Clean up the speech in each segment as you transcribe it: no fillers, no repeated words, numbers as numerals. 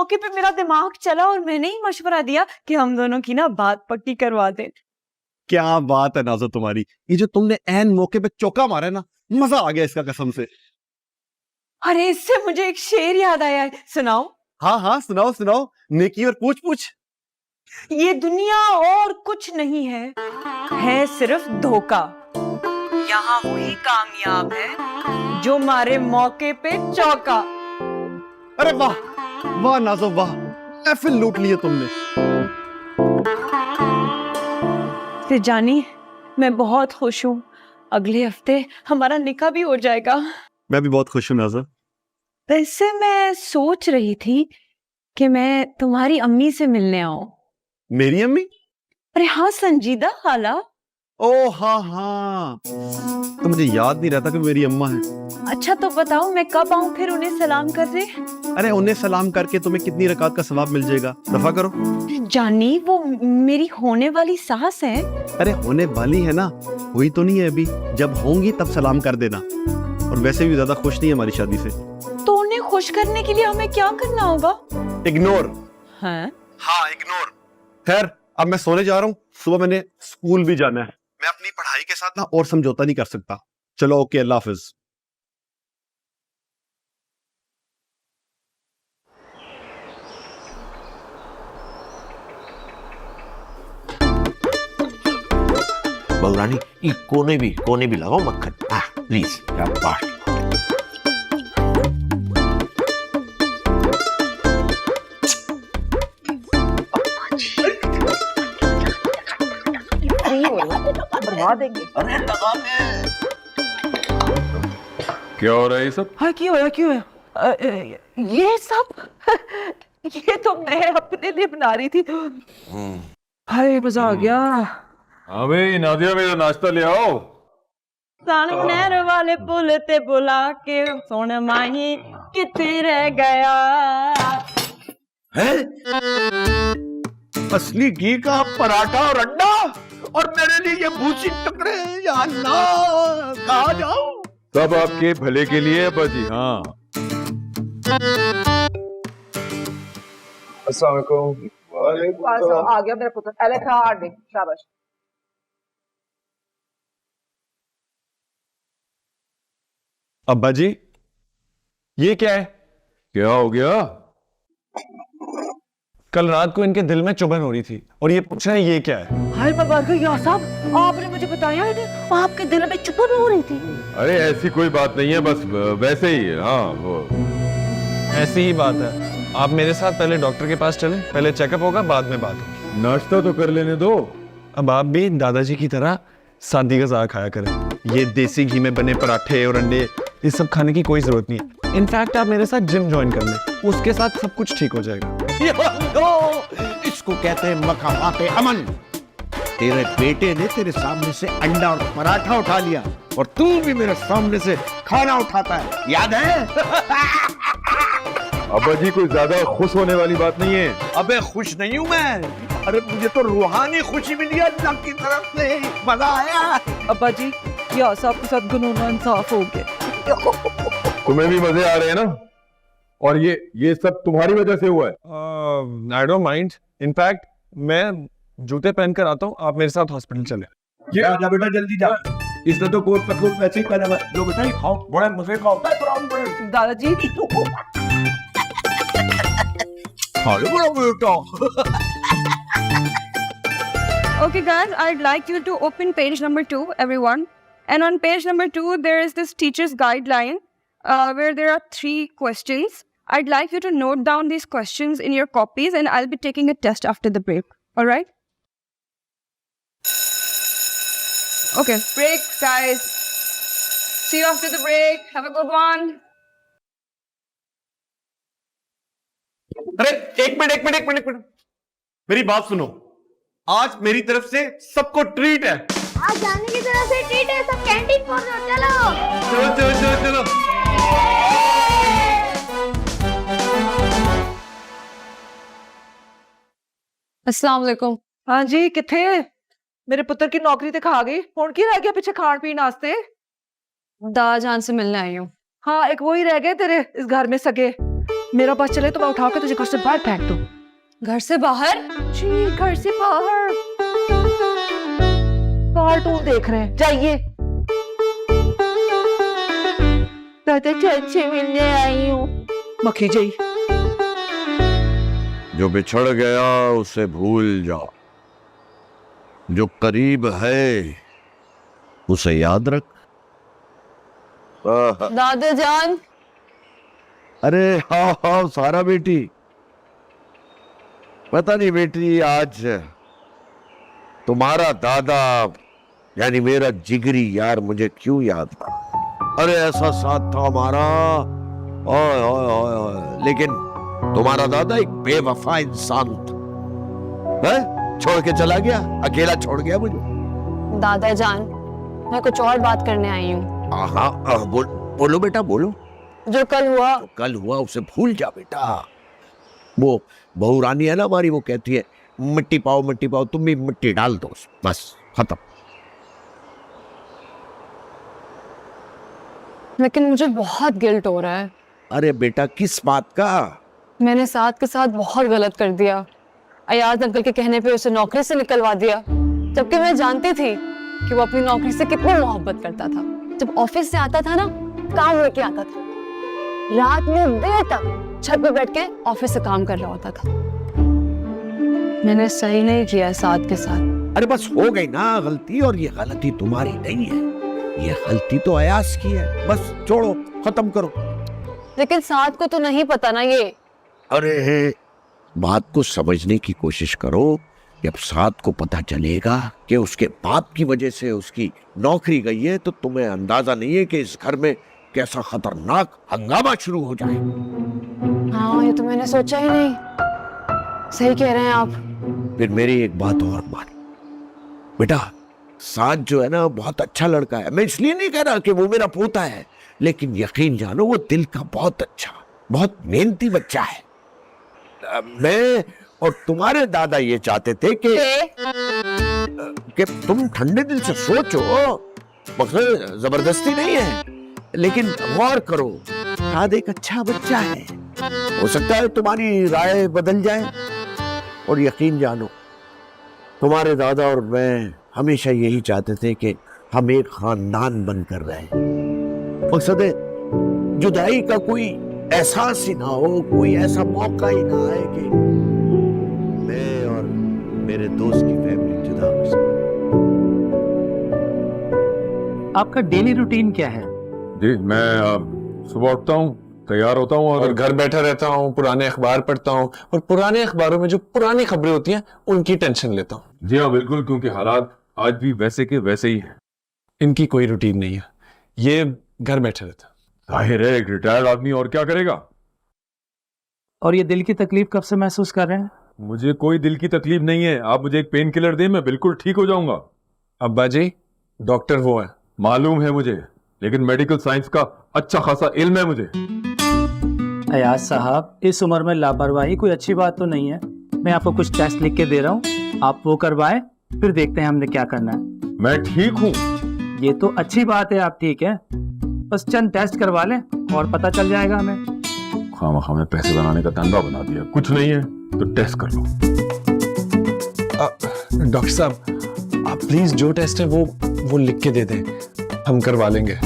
मौके पे मेरा दिमाग चला और मैंने ही मशवरा दिया कि हम दोनों की ना बात पक्की करवा दे। क्या बात है नाज़ो तुम्हारी, ये जो तुमने ऐन मौके पे चौका मारा है ना, मजा आ गया इसका कसम से। अरे इससे मुझे एक शेर याद आया है, सुनाओ। हाँ हाँ सुनाओ सुनाओ, नेकी और पूछ पूछ। ये दुनिया और कुछ नहीं है सिर्फ धोखा। यहाँ वही कामयाब है जो मारे मौके पे चौका। अरे वाह वाह नाज़ो वाह, महफिल लूट ली है तुमने। फिर जानी, मैं बहुत खुश हूँ, अगले हफ्ते हमारा निकाह भी हो जाएगा। मैं भी बहुत खुश हूँ नाज़ो। वैसे मैं सोच रही थी कि मैं तुम्हारी अम्मी से मिलने आऊं। मेरी अम्मी? अरे हाँ, संजीदा खाला। ओ हाँ हाँ, तो मुझे याद नहीं रहता कि मेरी अम्मा है। अच्छा तो बताओ मैं कब आऊं फिर उन्हें सलाम करने? अरे उन्हें सलाम करके तुम्हें कितनी रकात का सवाब मिल जाएगा, दफा करो। जानी, वो मेरी होने वाली सास है। अरे होने वाली है ना, हुई तो नहीं है अभी, जब होंगी तब सलाम कर देना। और वैसे भी ज्यादा खुश नहीं है हमारी शादी से। तो उन्हें खुश करने के लिए हमें क्या करना होगा? इग्नोर। हाँ इग्नोर। खैर अब मैं सोने जा रहा हूँ, सुबह मैंने स्कूल भी जाना है। मैं अपनी पढ़ाई के साथ ना और समझौता नहीं कर सकता। चलो ओके, अल्लाह हाफिज। बहुरानी ये कोने भी लगाओ मक्खन, प्लीज। क्या बात। देंगे। क्या हो रहा है ये सब? हाँ क्यों है? ये सब ये तो मैं अपने लिए बना रही थी। हाय मजा आ गया। हाँ भाई नादिया, मेरा नाश्ता ले आओ। सानू नहर वाले पुल ते बुला के सोने माही किथे रह गया है? असली घी का पराठा और अंडा, और मेरे लिए ये भूसी टुकड़े। या अल्लाह, कहाँ जाऊं? सब आपके भले के लिए बाजी। हाँ अस्सलाम वालेकुम। आ गया मेरा पुत्र। अले खा आटे, शाबाश। अब्बा जी ये क्या है? क्या हो गया? कल रात को इनके दिल में चुभन हो रही थी और ये पूछ रहे हैं ये क्या है। हाय मुबारक या साहब, आपने मुझे बताया ही नहीं, आपके दिल में चुभन हो रही थी। अरे ऐसी कोई बात नहीं है, बस वैसे ही। हाँ वो ऐसी ही बात है। आप मेरे साथ पहले डॉक्टर के पास चलें, पहले चेकअप होगा बाद में बात होगी। नाश्ता तो कर लेने दो। अब आप भी दादाजी की तरह सादी ग़िज़ा खाया करें। ये देसी घी में बने पराठे और अंडे, ये सब खाने की कोई जरूरत नहीं है। इनफैक्ट आप मेरे साथ जिम ज्वाइन कर लें, उसके साथ सब कुछ ठीक हो जाएगा। इसको कहते हैं मकामाते अमन। तेरे बेटे ने तेरे सामने से अंडा और पराठा उठा लिया, और तू भी मेरे सामने से खाना उठाता है, याद है? अब्बा जी कोई ज्यादा खुश होने वाली बात नहीं है। अबे खुश नहीं हूं मैं, अरे मुझे तो रूहानी खुशी मिली अल्लाह की तरफ से, मजा आया। अब्बा जी या साहब के साथ गुनूना इंसाफ हो गया। तुम्हें भी मजे आ रहे हैं ना? और ये सब तुम्हारी वजह से हुआ है। I don't mind. इनफैक्ट मैं जूते पहन कर आता हूँ, आप मेरे साथ हॉस्पिटल चले। ये आजा बेटा, जल्दी जा। इसने तो कोट पतलून वैसे ही पहना हुआ है। लो बेटा ये खाओ, बड़ा मजे का होता है ब्राउन ब्रेड। दादाजी हेलो बड़ा बेटा। Okay guys, I'd like you to open page number 2, everyone. And on page number 2, there is this teacher's guideline where there are 3 questions. I'd like you to note down these questions in your copies, and I'll be taking a test after the break. All right? Okay, break guys. See you after the break. Have a good one. अरे एक minute, मेरी बात सुनो। आज मेरी तरफ से सबको ट्रीट है। आज जाने की तरफ से ट्रीट है, सब कैंटीन पहुंच जाओ। चलो। अस्सलाम वालेकुम। हाँ जी, किथे मेरे पुत्र की नौकरी ते खा गई, हुण की रह गया पीछे खान पीन वास्ते? दादा जान से मिलने आई हूँ। हाँ, एक वो ही रह गए तेरे इस घर में सगे। मेरा बस चले तो मैं उठा के तुझे घर से बाहर फेंक दूं। घर से बाहर? जी घर से बाहर। कार्टून देख रहे हैं, जाइए। दादा चाची मिलने आई हूँ। मक्खी जी, जो बिछड़ गया उसे भूल जाओ, जो करीब है उसे याद रख। दादा जान। अरे हाँ हाँ सारा बेटी, पता नहीं बेटी आज तुम्हारा दादा यानी मेरा जिगरी यार मुझे क्यों याद था। अरे ऐसा साथ था हमारा, ओए ओए ओए ओए। लेकिन तुम्हारा दादा एक बेवफा इंसान था, है? छोड़ के चला गया, अकेला छोड़ गया मुझे। दादा जान, मैं कुछ और बात करने आई हूँ। हाँ बोलो बेटा बोलो। जो कल हुआ, जो कल हुआ उसे भूल जा बेटा। वो बहू रानी है ना हमारी, वो कहती है मिट्टी पाओ, तुम भी मिट्टी डाल दो, बस खत्म। लेकिन मुझे बहुत गिल्ट हो रहा है। अरे बेटा किस बात का? मैंने साथ के साथ बहुत गलत कर दिया। अयाज अंकल के कहने पे उसे नौकरी से निकलवा दिया, जबकि मैं जानती थी कि वो अपनी नौकरी से कितनी मोहब्बत करता था। जब ऑफिस से आता था ना, काम लेके आता था, रात में देर तक छत पे बैठ के ऑफिस से काम कर रहा होता था। मैंने सही नहीं किया साथ के साथ। अरे बस हो गई ना गलती, और ये गलती तुम्हारी नहीं है, ये गलती तो अयाज की है। बस छोड़ो, खत्म करो। लेकिन साथ को तो नहीं पता ना ये। अरे बात को समझने की कोशिश करो। जब साथ को पता चलेगा कि उसके बाप की वजह से उसकी नौकरी गई है, तो तुम्हें अंदाजा नहीं है कि इस घर में कैसा खतरनाक हंगामा शुरू हो जाए। हाँ, ये तो मैंने सोचा ही नहीं। सही कह रहे हैं आप। फिर मेरी एक बात और मानो बेटा, साथ जो है ना बहुत अच्छा लड़का है। मैं इसलिए नहीं कह रहा कि वो मेरा पोता है, लेकिन यकीन जानो वो दिल का बहुत अच्छा, बहुत मेहनती बच्चा है। मैं और तुम्हारे दादा ये चाहते थे कि तुम ठंडे दिल से सोचो, मगर जबरदस्ती नहीं है, लेकिन गौर करो। शायद एक अच्छा बच्चा है, हो सकता है तुम्हारी राय बदल जाए। और यकीन जानो तुम्हारे दादा और मैं हमेशा यही चाहते थे कि हम एक खानदान बनकर रहें। मकसद है जुदाई का कोई एहसास ही ना हो, कोई ऐसा मौका ही ना आए कि मैं और मेरे दोस्त की फैमिली जुदा हो सके। आपका डेली रूटीन क्या है? जी मैं सुबह उठता हूँ, तैयार होता हूँ और घर बैठा रहता हूँ, पुराने अखबार पढ़ता हूँ और पुराने अखबारों में जो पुरानी खबरें होती हैं उनकी टेंशन लेता हूँ। जी हाँ बिल्कुल, क्योंकि हालात आज भी वैसे के वैसे ही हैं। इनकी कोई रूटीन नहीं है, ये घर बैठे रहता। जाहिर है एक रिटायर्ड आदमी और क्या करेगा। और ये दिल की तकलीफ कब से महसूस कर रहे हैं? मुझे कोई दिल की तकलीफ नहीं है, आप मुझे एक पेन किलर दें, मैं बिल्कुल ठीक हो जाऊंगा। अब्बा जी डॉक्टर वो है। मालूम है मुझे, लेकिन मेडिकल साइंस का अच्छा खासा इल्म है मुझे। अयाज साहब, इस उम्र में लापरवाही कोई अच्छी बात तो नहीं है। मैं आपको कुछ टेस्ट लिख के दे रहा हूँ, आप वो करवाएं, फिर देखते हैं हमने क्या करना है। मैं ठीक हूँ। ये तो अच्छी बात है, आप ठीक है, बस चंद टेस्ट करवा लें और पता चल जाएगा हमें। खामखा में पैसे बनाने का धंधा बना दिया, कुछ नहीं है तो टेस्ट कर लो। डॉक्टर साहब आप प्लीज जो टेस्ट है वो लिख के दे दें, हम करवा लेंगे।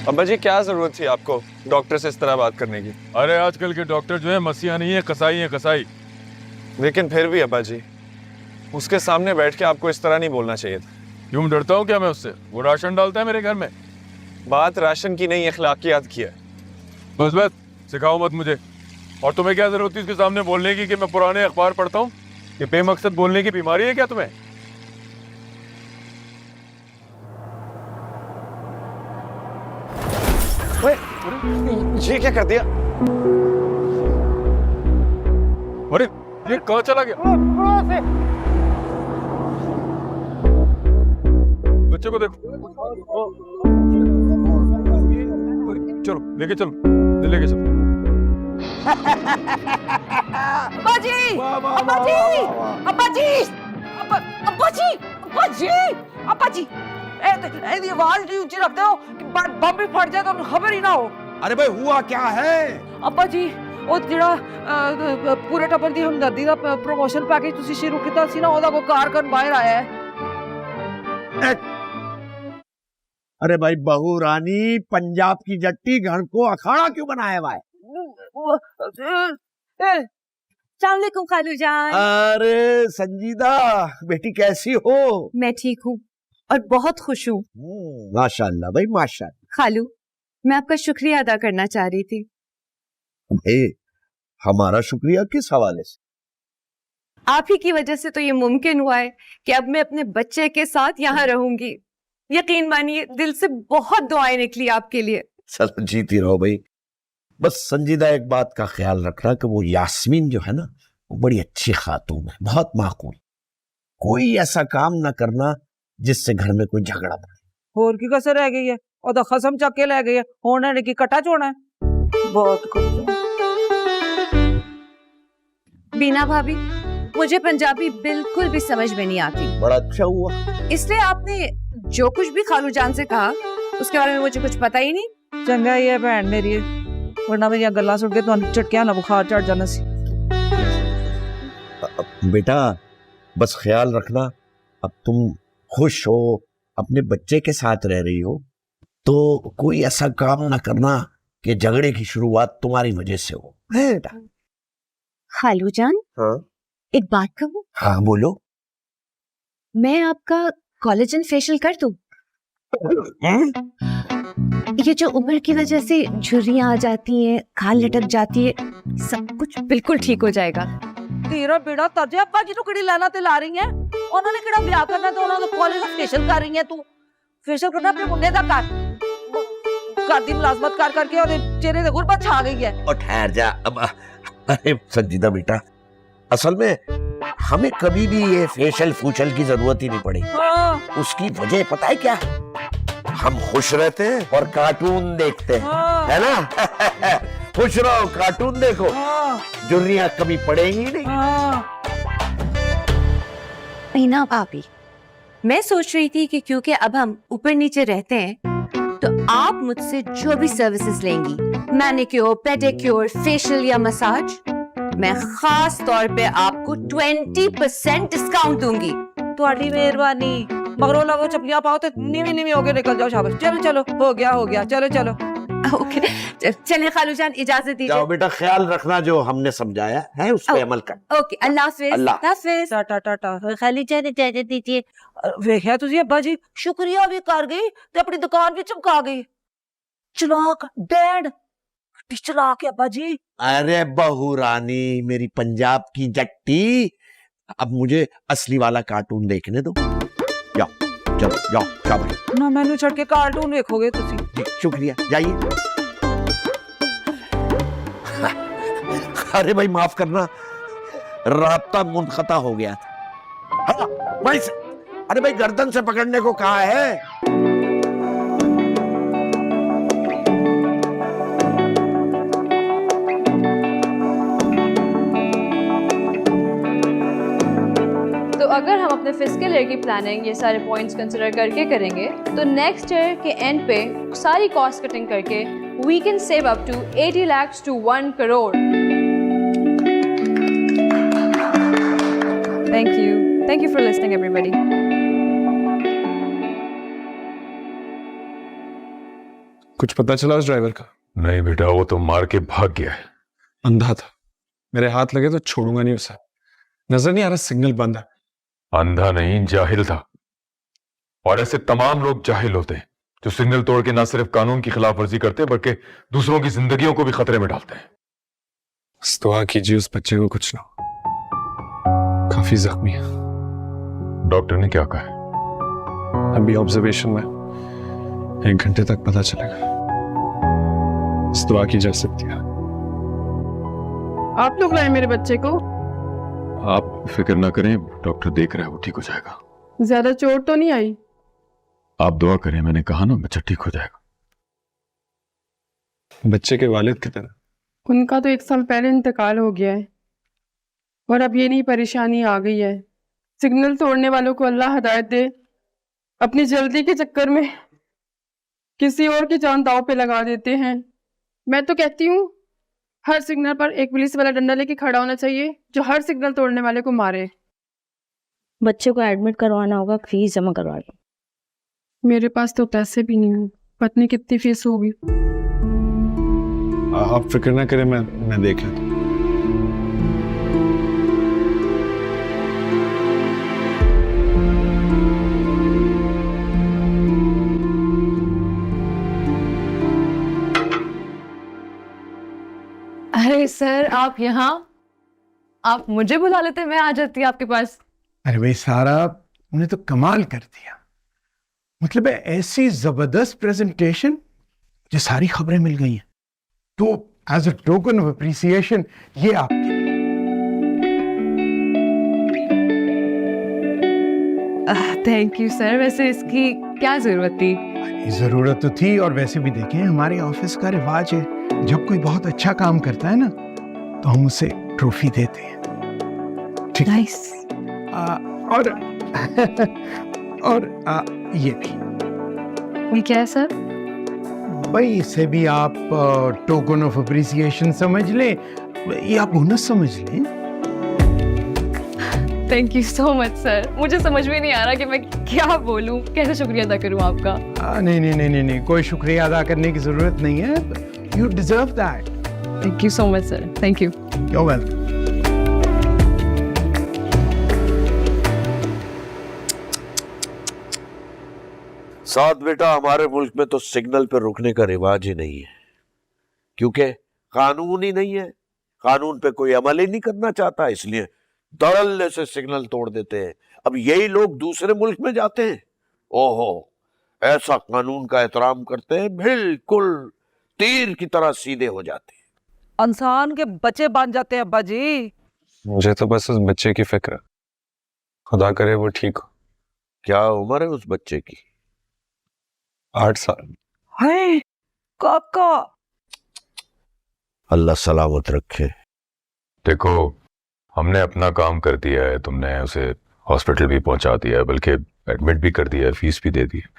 अब्बा जी क्या जरूरत थी आपको डॉक्टर से इस तरह बात करने की? अरे आजकल के डॉक्टर जो है मसीहा नहीं है, कसाई है, कसाई। लेकिन फिर भी अब्बा जी उसके सामने बैठ के आपको इस तरह नहीं बोलना चाहिए था। क्यों डरता हूँ क्या मैं उससे? वो राशन डालता है मेरे घर में। बात राशन की नहीं, अखलाकियात की है। बस बस सिखाओ मत मुझे। और तुम्हें क्या जरूरत थी उसके सामने बोलने की कि मैं पुराने अखबार पढ़ता हूँ? ये बेमकसद बोलने की बीमारी है क्या तुम्हें? ये क्या कर दिया? अरे ये कहाँ चला गया? बच्चे को देखो। चलो लेके चलो, लेके चलो। अब्बा जी, अब्बा जी, अब्बा जी, अब्बा जी, अब्बा जी, अब्बा जी, ये आवाज नहीं ऊंची रखते हो कि बम भी फट जाए तो खबर ही ना हो। अरे भाई हुआ क्या है? अब्बा जी ਉਹ ਜਿਹੜਾ ਪੂਰੇ ਟੱਬਰ ਦੀ ਹਮਦਰਦੀ ਦਾ ਪ੍ਰੋਮੋਸ਼ਨ ਪੈਕੇਜ ਤੁਸੀਂ ਸ਼ੁਰੂ ਕੀਤਾ ਸੀ ਨਾ ਉਹਦਾ ਕੋਈ ਕਾਰਕਨ ਬਾਹਰ ਆਇਆ ਹੈ। अरे भाई बहू रानी, पंजाब की जट्टी घर को अखाड़ा क्यों बनाया हुआ है? अस्सलामुअलैकुम खालू जान। अरे संजीदा बेटी कैसी हो? मैं ठीक हूँ और बहुत खुश हूँ। माशाल्लाह भाई माशाल्लाह। खालू, मैं आपका शुक्रिया अदा करना चाह रही थी। भाई हमारा शुक्रिया किस हवाले से? आप ही की वजह से तो ये मुमकिन हुआ है कि अब मैं अपने बच्चे के साथ यहाँ रहूंगी। यकीन मानिए दिल से बहुत दुआएं निकली आपके लिए। चलो जीती रहो भाई। बस संजीदा एक बात का ख्याल रखना कि वो यास्मीन जो है ना, वो बड़ी अच्छी खातून है, बहुत माकूल। कोई ऐसा काम ना करना जिससे घर में कोई झगड़ा पड़े। ਹੋਰ ਕੀ ਕਸਰ ਰਹਿ ਗਈ ਹੈ? ਉਹਦਾ ਖਸਮ ਚੱਕ ਕੇ ਲੈ ਗਈ ਹੈ, ਹੁਣ ਇਹਨੇ ਕੀ ਕਟਾ ਚੋਣਾ ਹੈ? बहुत कुछ। बीना भाभी, मुझे पंजाबी बिल्कुल भी समझ में नहीं आती। बड़ा अच्छा हुआ, इसलिए आपने जो कुछ भी खालू जान से कहा उसके बारे में मुझे कुछ पता ही नहीं। चंगा ही है भैन मेरी, वरना मेरी गल्लां सुन के ਤੁਹਾਨੂੰ ਝਟਕਿਆਂ ਨਾਲ बुखार चढ़ जाना सी। बेटा बस ख्याल रखना, अब तुम खुश हो, अपने बच्चे के साथ रह रही हो, तो कोई ऐसा काम ना करना कि झगड़े की शुरुआत तुम्हारी वजह से हो। है बेटा? खालू जान, हाँ एक बात कहूँ? हाँ बोलो। मैं आपका कोलेजन फेशियल कर दूं? ये जो उम्र की वजह से झुर्रियां आ जाती हैं, खाल लटक जाती है, सब कुछ बिल्कुल ठीक हो जाएगा। ਤੇਰਾ ਬੇੜਾ ਤਰਜੇ ਅੱਬਾ ਜੀ ਨੂੰ ਕਿਹੜੀ ਲਾਣਾ ਤੇ ਲਾ ਰਹੀ ਹੈ? ਉਹਨਾਂ ਨੇ ਕਿਹੜਾ ਵਿਆਹ ਕਰਨਾ ਤੇ ਉਹਨਾਂ ਦਾ ਕਾਲਜ ਦਾ ਫੇਸ਼ੀਅਲ ਕਰ ਰਹੀ ਹੈ ਤੂੰ? ਫੇਸ਼ੀਅਲ ਕਰਨਾ ਆਪਣੇ ਮੁੰਡੇ ਦਾ ਕਰ। ਘਰ ਦੀ ਮੁਲਾਜ਼ਮਤ ਕਰ ਕਰਕੇ ਉਹਦੇ ਚਿਹਰੇ ਤੇ ਗੁਰਬਤ ਛਾ ਗਈ ਹੈ। और ठहर जा अब। अरे संजीदा बेटा, असल में हमें कभी भी ये फेशियल फूशल की जरूरत ही नहीं पड़ी। हाँ उसकी वजह पता है क्या? हम खुश रहते हैं और कार्टून देखते हैं, हाँ है ना? खुश रहो, कार्टून देखो, हाँ जुर्रियां कभी पड़ेंगी नहीं। हाँ। बीना भाभी, मैं सोच रही थी कि क्योंकि अब हम ऊपर नीचे रहते हैं तो आप मुझसे जो भी सर्विसेज लेंगी, मैनिक्योर, पेडिक्योर, फेशियल या मसाज, मैं खास तौर पे आपको 20% डिस्काउंट दूंगी। ਤੁਹਾਡੀ ਮਿਹਰਬਾਨੀ। मगरों लगो चपलियां पाओ तो नीवी नीवी होके निकल जाओ। शाबाश, चलो चलो, हो गया, चलो चलो। ओके, चलिए खालू जान इजाजत दीजिए। जाओ बेटा, ख्याल रखना जो हमने समझाया है उस पे अमल कर। ओके, अल्लाह हाफिज। अल्लाह हाफिज। टाटा टाटा। खाली जान इजाजत दीजिए। वेखिया तुझे अब्बा जी शुक्रिया भी कर गई ते अपनी दुकान भी चमका गई। चलाक डैड, चलाक है अब्बा जी। अरे बहू रानी मेरी पंजाब की जट्टी, अब मुझे असली वाला कार्टून देखने दो। जाओ चलो जाओ, शाबाश। ना मैनू छड़ के कार्टून देखोगे तुसी। जी शुक्रिया, जाइए। अरे भाई माफ करना, राब्ता मुनक़ता हो गया था। हाँ, भाई अरे भाई गर्दन से पकड़ने को कहा है। तो अगर हम अपने फिजिकल ईयर की प्लानिंग ये सारे पॉइंट्स कंसिडर करके करेंगे तो नेक्स्ट ईयर के एंड पे सारी कॉस्ट कटिंग करके we can save up to 80 lakhs to 1 crore। Thank you for listening everybody। कुछ पता चला उस ड्राइवर का? नहीं बेटा, वो तो मार के भाग गया है। अंधा था, मेरे हाथ लगे तो छोड़ूंगा नहीं उसे। नजर नहीं आ रहा सिग्नल बंद है। अंधा नहीं, जाहिल था। और ऐसे तमाम लोग जाहिल होते हैं जो सिग्नल तोड़ के ना सिर्फ कानून की खिलाफ वर्जी करते हैं बल्कि दूसरों की जिंदगियों को भी खतरे में डालते हैं। बस दुआ कीजिए उस बच्चे को कुछ ना हो। काफी जख्मी है। डॉक्टर ने क्या कहा है? अभी ऑब्जर्वेशन में, 1 घंटे तक पता चलेगा। बस दुआ की जा सकती है। आप लोग लाए मेरे बच्चे को? आप फिक्र ना करें, डॉक्टर देख रहा है, वो ठीक हो जाएगा। ज्यादा चोट तो नहीं आई? आप दुआ करें, मैंने कहा ना बच्चा ठीक हो जाएगा। बच्चे के वालिद की तरह? उनका तो 1 साल पहले इंतकाल हो गया है और अब ये नई परेशानी आ गई है। सिग्नल तोड़ने वालों को अल्लाह हिदायत दे, अपनी जल्दी के चक्कर में किसी और की जान दांव पे लगा देते हैं। मैं तो कहती हूँ हर सिग्नल पर एक पुलिस वाला डंडा लेके खड़ा होना चाहिए जो हर सिग्नल तोड़ने वाले को मारे। बच्चे को एडमिट करवाना होगा, फीस जमा करवा दो। मेरे पास तो पैसे भी नहीं है, पत्नी कितनी फीस होगी। आप फिक्र ना करें, मैं देख लेता हूं। अरे सर, आप यहाँ? आप मुझे बुला लेते, मैं आ जाती आपके पास। अरे भाई सारा, उन्हें तो कमाल कर दिया। मतलब है ऐसी जबरदस्त प्रेजेंटेशन, जो सारी खबरें मिल गई हैं। तो as a token of appreciation ये आपके लिए। Thank you sir. वैसे इसकी क्या जरूरत थी? जरूरत तो थी, और वैसे भी देखें हमारे ऑफिस का रिवाज है, जब कोई बहुत अच्छा काम करता है ना तो हम उसे ट्रॉफी देते हैं। ठीक है? नाइस। और ये भी। ये क्या है सर? भाई इसे भी आप टोकन ऑफ अप्रिसिएशन समझ लें, या बोनस समझ लें। Thank you so much sir. मुझे समझ में नहीं आ रहा कि मैं क्या बोलूं, कैसे शुक्रिया अदा करूं आपका। नहीं, कोई शुक्रिया अदा करने की जरूरत नहीं है। You deserve that. Thank you so much sir. Thank you. You're welcome. साथ बेटा, हमारे मुल्क में तो सिग्नल पे रुकने का रिवाज ही नहीं है, क्योंकि कानून ही नहीं है। कानून पे कोई अमल ही नहीं करना चाहता, इसलिए धड़ल्ले से सिग्नल तोड़ देते हैं। अब यही लोग दूसरे मुल्क में जाते हैं, ओहो ऐसा कानून का एहतराम करते हैं, बिल्कुल तीर की तरह सीधे हो जाते हैं। इंसान के बच्चे बन जाते हैं अब्बा जी। मुझे तो बस उस बच्चे की फिक्र है, खुदा करे वो ठीक हो। क्या उम्र है उस बच्चे की? 8 साल। है काका। अल्लाह सलामत रखे। देखो, हमने अपना काम कर दिया है, तुमने उसे हॉस्पिटल भी पहुंचा दिया है, बल्कि एडमिट भी कर दिया है, फीस भी दे दी है।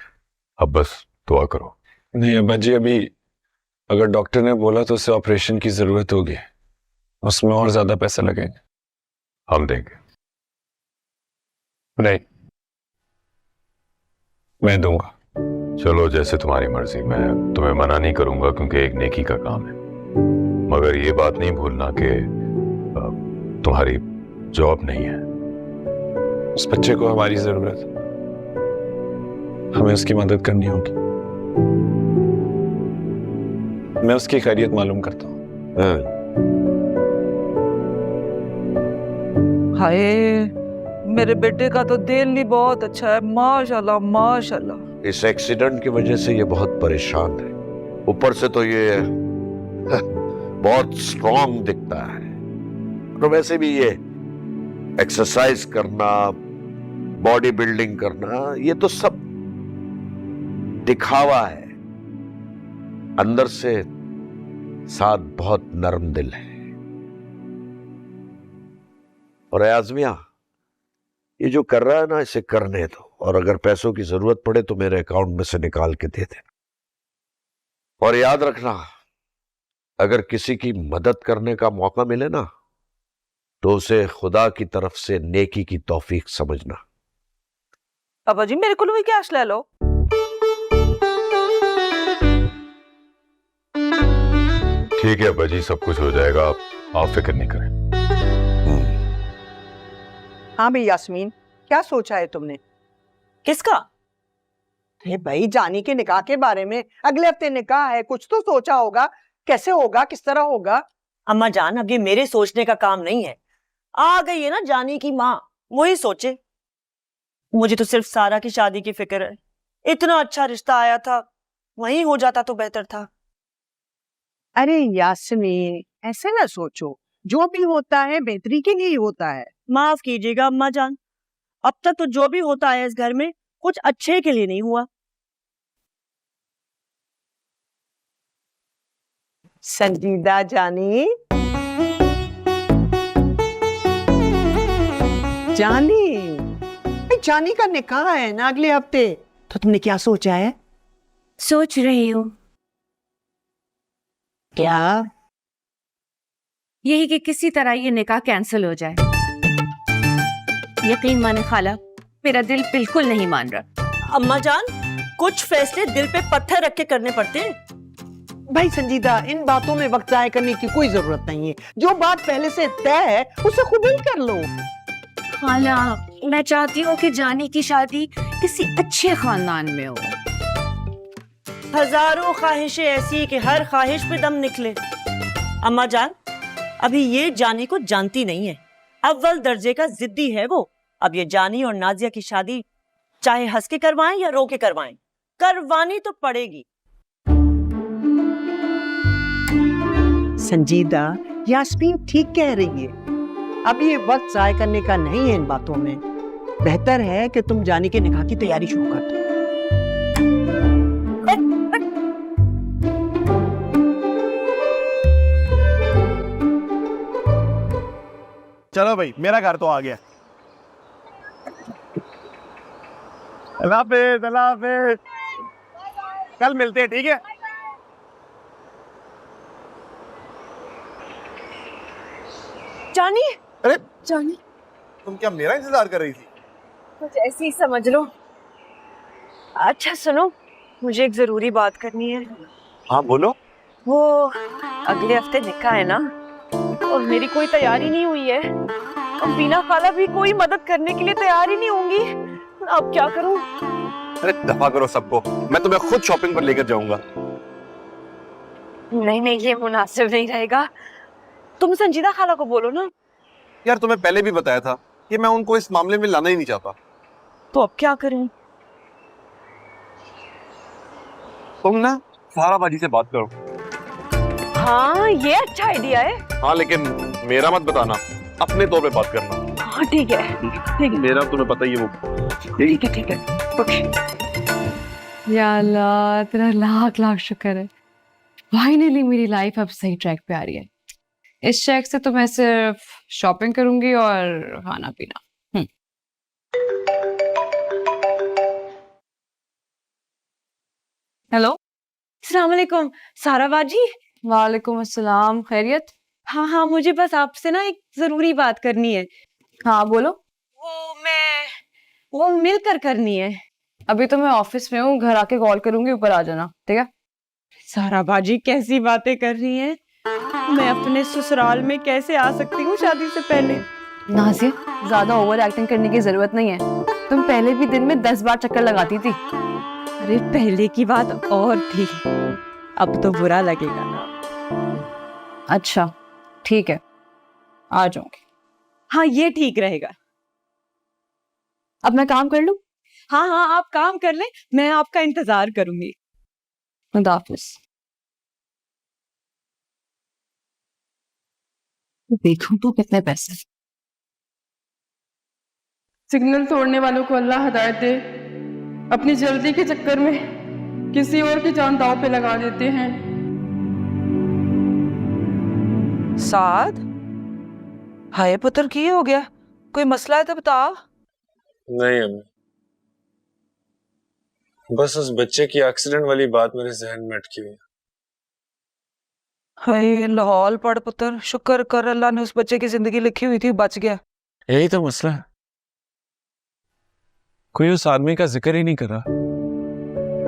अब बस दुआ करो। नहीं अब्बा जी, अभी अगर डॉक्टर ने बोला तो उसे ऑपरेशन की जरूरत होगी, उसमें और ज्यादा पैसे लगेंगे। हम देंगे। नहीं, मैं दूंगा। चलो जैसे तुम्हारी मर्जी, मैं तुम्हें मना नहीं करूंगा क्योंकि एक नेकी का काम है। मगर ये बात नहीं भूलना कि तुम्हारी जॉब नहीं है। उस बच्चे को हमारी जरूरत है, हमें उसकी मदद करनी होगी। मैं उसकी खैरियत मालूम करता हूँ। हाय, मेरे बेटे का तो दिल ही बहुत अच्छा है, माशाल्लाह माशाल्लाह। इस एक्सीडेंट की वजह से ये बहुत परेशान है, ऊपर से तो ये बहुत स्ट्रॉन्ग दिखता है। तो वैसे भी ये एक्सरसाइज करना, बॉडी बिल्डिंग करना, ये तो सब दिखावा है। अंदर से साथ बहुत नरम दिल है। और आजमिया, ये जो कर रहा है ना, इसे करने दो, और अगर पैसों की जरूरत पड़े तो मेरे अकाउंट में से निकाल के दे देना। और याद रखना, अगर किसी की मदद करने का मौका मिले ना, तो उसे खुदा की तरफ से नेकी की तौफीक समझना। अब्बा जी, मेरे को भी कैश ले लो। ठीक है अब्बा जी, सब कुछ हो जाएगा, आप फिक्र नहीं करें। हाँ भाई यास्मीन, क्या सोचा है तुमने? किसका? अरे भाई, जानी के निकाह के बारे में। अगले हफ्ते निकाह है, कुछ तो सोचा होगा, कैसे होगा, किस तरह होगा। अम्मा जान, अब ये मेरे सोचने का काम नहीं है। आ गई है ना जानी की माँ, वही सोचे। मुझे तो सिर्फ सारा की शादी की फिक्र है। इतना अच्छा रिश्ता आया था, वहीं हो जाता तो बेहतर था। अरे यास्मीन, ऐसे ना सोचो, जो भी होता है बेहतरी के लिए ही होता है। माफ कीजिएगा अम्मा जान, अब तक तो जो भी होता है इस घर में कुछ अच्छे के लिए नहीं हुआ। संजीदा जानी, जानी का निकाह है ना अगले हफ्ते, तो तुमने क्या सोचा है? सोच रही हूँ क्या? यही कि किसी तरह ये निकाह कैंसिल हो जाए। यकीन माने खाला, मेरा दिल बिल्कुल नहीं मान रहा। अम्मा जान, कुछ फैसले दिल पे पत्थर रख के करने पड़ते हैं। भाई संजीदा, इन बातों में वक्त जाया करने की कोई जरूरत नहीं है। जो बात पहले से तय है उसे कबूल कर लो। खाला, मैं चाहती हूँ कि जानी की शादी किसी अच्छे खानदान में हो। हजारों ख्वाहिशें ऐसी कि हर ख्वाहिश पे दम निकले। अम्मा जान, अभी ये जानी को जानती नहीं है, अव्वल दर्जे का जिद्दी है वो। अब ये जानी और नाजिया की शादी चाहे हंस के करवाएं या रो के करवाएं, करवानी तो पड़ेगी। संजीदा, यास्मीन ठीक कह रही है। अब ये वक्त जाया करने का नहीं है इन बातों में। बेहतर है कि तुम जानी के निकाह की तैयारी शुरू कर दो। चलो भाई, मेरा घर तो आ गया। अल्लाह हाफिज़, अल्लाह हाफिज़। कल मिलते हैं, ठीक है? जानी, अरे जानी, तुम क्या मेरा इंतजार कर रही थी? कुछ ऐसे ही समझ लो। अच्छा सुनो, मुझे एक जरूरी बात करनी है। हाँ बोलो। वो अगले हफ्ते निकाह है ना, और मेरी कोई तैयारी नहीं हुई है, और बीना खाला भी कोई मदद करने के लिए तैयार ही नहीं होंगी। अब क्या करूं? अरे दफा करो सबको, मैं तुम्हें खुद शॉपिंग पर लेकर जाऊंगा। नहीं नहीं, ये मुनासिब नहीं रहेगा। तुम संजीदा खाला को बोलो ना। यार तुम्हें पहले भी बताया था कि मैं उनको इस मामले में लाना ही नहीं चाहता। तो अब क्या करूं? तुम ना सारा बाजी से बात करो। हाँ, ये अच्छा आइडिया है। हाँ लेकिन मेरा मत बताना, अपने तौर पे बात करना। हाँ ठीक है, ठीक है। मेरा तुम्हें पता ही है वो। ठीक है, ठीक है, ओके। या अल्लाह, तेरा लाख लाख शुक्र है, फाइनली मेरी लाइफ अब सही ट्रैक पे आ रही है। इस चेक से तो मैं सिर्फ शॉपिंग करूंगी और खाना पीना। हेलो, अस्सलाम वालेकुम सारा बाजी। वालेकुम अस्सलाम, खैरियत? हाँ हाँ, मुझे बस आपसे ना एक जरूरी बात करनी है। हाँ बोलो। वो मिलकर करनी है। अभी तो मैं ऑफिस में हूँ, घर आके कॉल करूंगी, ऊपर आ जाना, ठीक है? सारा बाजी कैसी बातें कर रही हैं? मैं अपने ससुराल में कैसे आ सकती हूँ शादी से पहले? नाज़िया, ज्यादा ओवर एक्टिंग करने की जरूरत नहीं है। तुम पहले भी दिन में 10 बार चक्कर लगाती थी। अरे पहले की बात और थी, अब तो बुरा लगेगा ना। अच्छा ठीक है, आ जाऊंगी। हाँ ये ठीक रहेगा। अब मैं काम कर लूं? हाँ हाँ, आप काम कर लें, मैं आपका इंतजार करूंगी। खुदा हाफिज़। देखूं तो कितने पैसे। सिग्नल तोड़ने वालों को अल्लाह हिदायत दे, अपनी जल्दी के चक्कर में किसी और की जान दांव पे लगा देते हैं। साद, हाय पुत्र, की हो गया? कोई मसला है तो बता। नहीं अम्मी, बस उस बच्चे की एक्सीडेंट वाली बात मेरे जहन में अटकी हुई है। हाय लाहौल पढ़ पुत्र, शुक्र कर अल्लाह ने उस बच्चे की जिंदगी लिखी हुई थी, बच गया। यही तो मसला है, कोई उस आदमी का जिक्र ही नहीं कर रहा,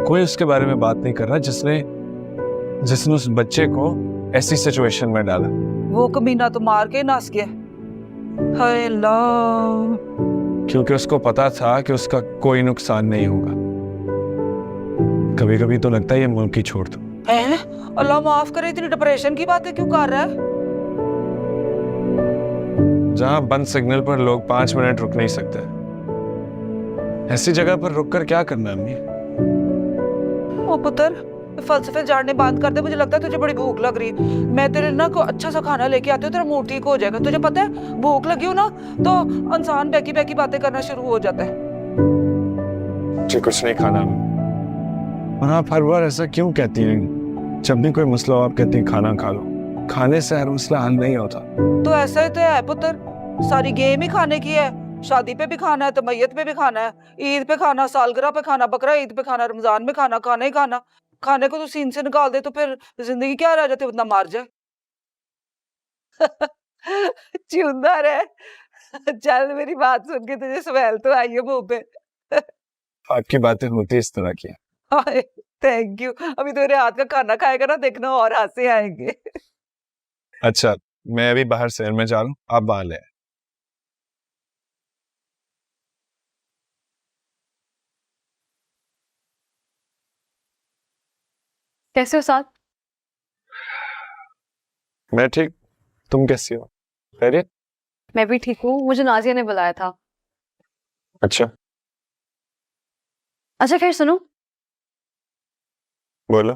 कोई उसके बारे में बात नहीं कर रहा जिसने उस बच्चे को ऐसी सिचुएशन में डाला। वो कमीना तो मार के नास गया। हाय अल्लाह, क्योंकि उसको पता था कि उसका कोई नुकसान नहीं होगा। कभी कभी तो लगता है ये मुल्क ही छोड़ दो। हैं? अल्लाह माफ करे, इतनी डिप्रेशन की बातें क्यों कर रहा है? जहां बंद सिग्नल पर लोग 5 मिनट रुक नहीं सकते, ऐसी जगह पर रुककर क्या करना अम्मी? ओ पुत्र, फलसफे झाड़ने बंद कर दे। मुझे लगता है तुझे बड़ी भूख लग रही है। मैं तेरे ना को अच्छा सा खाना लेके आती हूँ, तेरा मूड ठीक हो जाएगा। तुझे पता है भूख लगी हो ना तो इंसान बैकी बैकी बातें करना शुरू हो जाता है। मुझे कुछ नहीं खाना। और आप हर बार ऐसा क्यों कहती हैं? जब भी कोई मसला हो आप कहती हैं खाना खा लो। खाने से हर मसला हल नहीं होता। तो ऐसा ही तो है पुत्र, सारी गेम ही खाने की है। शादी पे भी खाना है, तो मैयत पे भी खाना है, ईद पे खाना, सालगिरह पे खाना, बकरा ईद पे खाना, रमजान में खाना, खाना ही खाना। खाने को तो सीन से निकाल दे तो फिर जिंदगी क्या रह जाती है, बंदा मार जाए। चुंदा रहे। चल मेरी बात सुन के तुझे स्मेल तो आई है मुंह पे। आपकी बातें होती इस तरह की। Thank you. अभी तेरे हाथ का खाना खाएगा ना, देखना और हंसे आएंगे। अच्छा, मैं अभी बाहर शहर में जा रहा हूँ, आप बाहर ले आए। कैसे हो साथ? मैं ठीक, तुम कैसी हो? खैरियत? मैं भी ठीक हूँ। मुझे नाजिया ने बुलाया था। अच्छा अच्छा खैर सुनो, बोलो।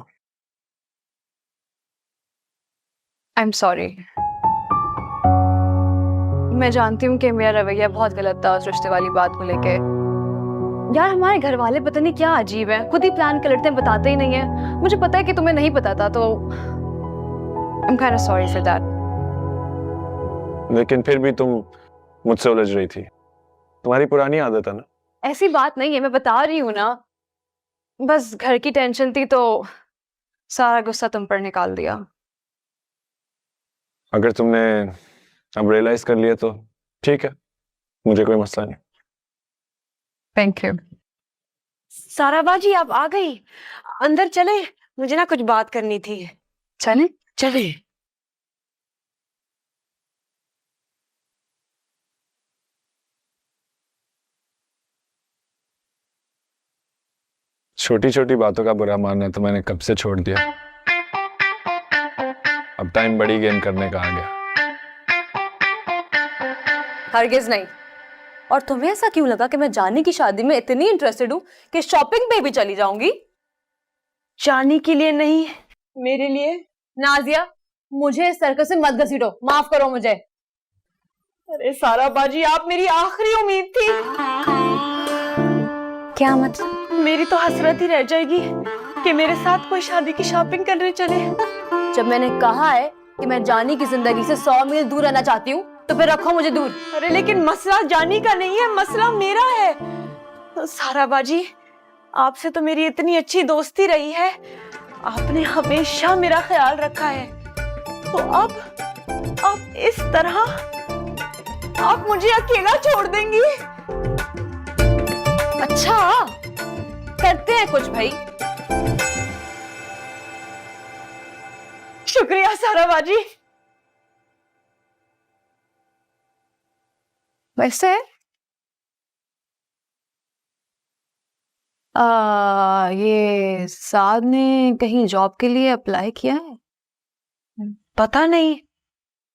I am sorry. मैं जानती हूँ कि मेरा रवैया बहुत गलत था उस रिश्ते वाली बात को लेके। यार हमारे घर वाले पता नहीं क्या अजीब है, खुद ही प्लान कर लेते हैं, बताते ही नहीं है। मुझे पता है कि तुम्हें नहीं पता था, तो I am kind of sorry for that. लेकिन फिर भी तुम मुझसे उलझ रही थी, तुम्हारी पुरानी आदत है ना। ऐसी बात नहीं है, मैं बता रही हूँ ना। बस घर की टेंशन थी तो सारा गुस्सा तुम पर निकाल दिया। अगर तुमने अब रियलाइज कर लिया तो ठीक है, मुझे कोई मसला नहीं। Thank you. सारा बाजी आप आ गई? अंदर चले, मुझे ना कुछ बात करनी थी। चले चले। छोटी छोटी बातों का बुरा मानना तो मैंने कब से छोड़ दिया। अब टाइम बड़ी गेम करने का आ गया। हरगिज नहीं। और तुम्हें ऐसा क्यों लगा कि मैं जानी की शादी में इतनी इंटरेस्टेड हूँ कि शॉपिंग पे भी चली जाऊंगी? जानी के लिए नहीं, मेरे लिए। नाजिया, मुझे इस सर्कस से मत घसीटो, माफ करो मुझे। अरे सारा बाजी, आप मेरी आखिरी उम्मीद थी। क्या मतलब? मेरी तो हसरत ही रह जाएगी कि मेरे साथ कोई शादी की शॉपिंग करने चले। जब मैंने कहा है कि मैं जानी की जिंदगी से 100 मील दूर रहना चाहती हूँ, तो फिर रखो मुझे दूर। अरे लेकिन मसला जानी का नहीं है, मसला मेरा है। सारा बाजी, आपसे तो मेरी इतनी अच्छी दोस्ती रही है, आपने हमेशा मेरा ख्याल रखा है, तो अब इस तरह आप मुझे अकेला छोड़ देंगी? अच्छा, करते हैं कुछ भाई। शुक्रिया सारा बाजी। वैसे ये साद ने कहीं जॉब के लिए अप्लाई किया है? पता नहीं,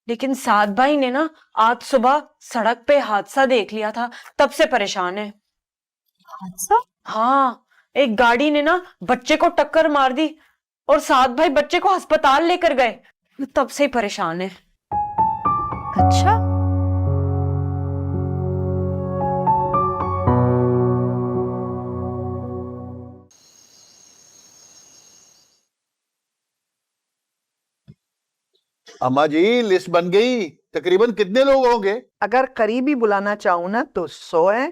लेकिन साद भाई ने ना आज सुबह सड़क पे हादसा देख लिया था, तब से परेशान है। हादसा? हाँ, एक गाड़ी ने ना बच्चे को टक्कर मार दी और साद भाई बच्चे को अस्पताल लेकर गए, तब से ही परेशान है। अच्छा, अम्मा जी लिस्ट बन गई। तकरीबन कितने लोग होंगे? अगर करीबी बुलाना चाहूँ ना तो 100 है,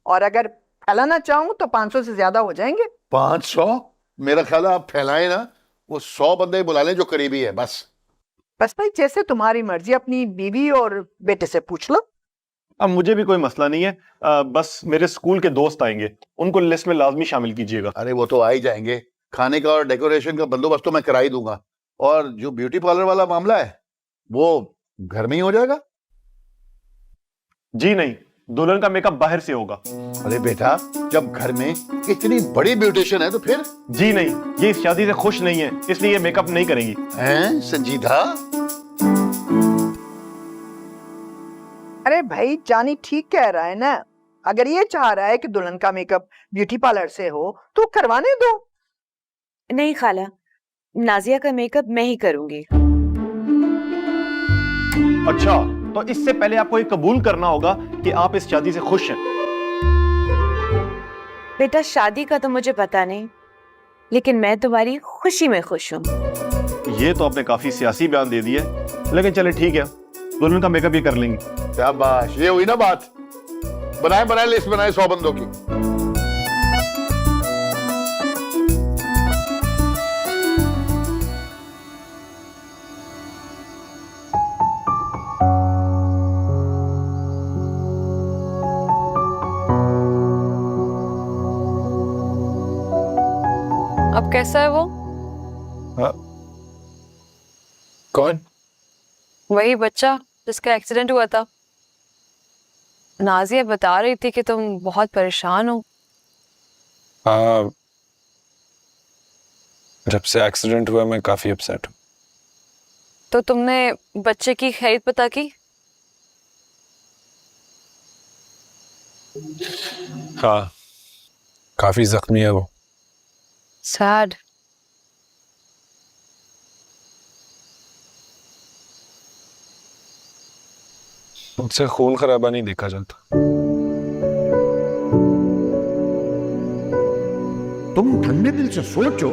और अगर फैलाना चाहूँ तो 500 से ज्यादा हो जाएंगे। 500? मेरा ख्याल है आप फैलाएं ना, वो 100 बंदे बुला लें जो करीबी है बस। बस भाई जैसे तुम्हारी मर्जी, अपनी बीवी और बेटे से पूछ लो। अब मुझे भी कोई मसला नहीं है, बस मेरे स्कूल के दोस्त आएंगे, उनको लिस्ट में लाजमी शामिल कीजिएगा। अरे वो तो आ ही जाएंगे, खाने का और डेकोरेशन का बंदोबस्त तो मैं करा ही दूंगा, और जो ब्यूटी पार्लर वाला मामला है वो घर में ही हो जाएगा। जी नहीं, दुल्हन का मेकअप बाहर से होगा। अरे बेटा, जब घर में इतनी बड़ी ब्यूटिशियन है तो फिर? जी नहीं, ये इस शादी से खुश नहीं है, इसलिए ये मेकअप नहीं करेंगी। हैं संजीदा? अरे भाई, जानी ठीक कह रहा है ना। अगर ये चाह रहा है कि दुल्हन का मेकअप ब्यूटी पार्लर से हो तो करवाने दो। नहीं खाला, नाजिया का मेकअप मैं ही करूंगी। अच्छा, तो इससे पहले आपको ये कबूल करना होगा कि आप इस शादी से खुश हैं। बेटा, शादी का तो मुझे पता नहीं, लेकिन मैं तुम्हारी खुशी में खुश हूँ। ये तो आपने काफी सियासी बयान दे दिया है, लेकिन चले ठीक है, दुल्हन का मेकअप ही कर लेंगे। शाबाश, ये हुई ना बात। बनाए लिस्ट बनाए 100 बंदों की। अब कैसा है वो? कौन? वही बच्चा जिसका एक्सीडेंट हुआ था। नाजिया बता रही थी कि तुम बहुत परेशान हो। हाँ, जब से एक्सीडेंट हुआ मैं काफी अपसेट हूँ। तो तुमने बच्चे की खैरियत पता की? हाँ, काफी जख्मी है वो। सैड। मुझसे खून खराबा नहीं देखा जाता। तुम ठंडे दिल से सोचो,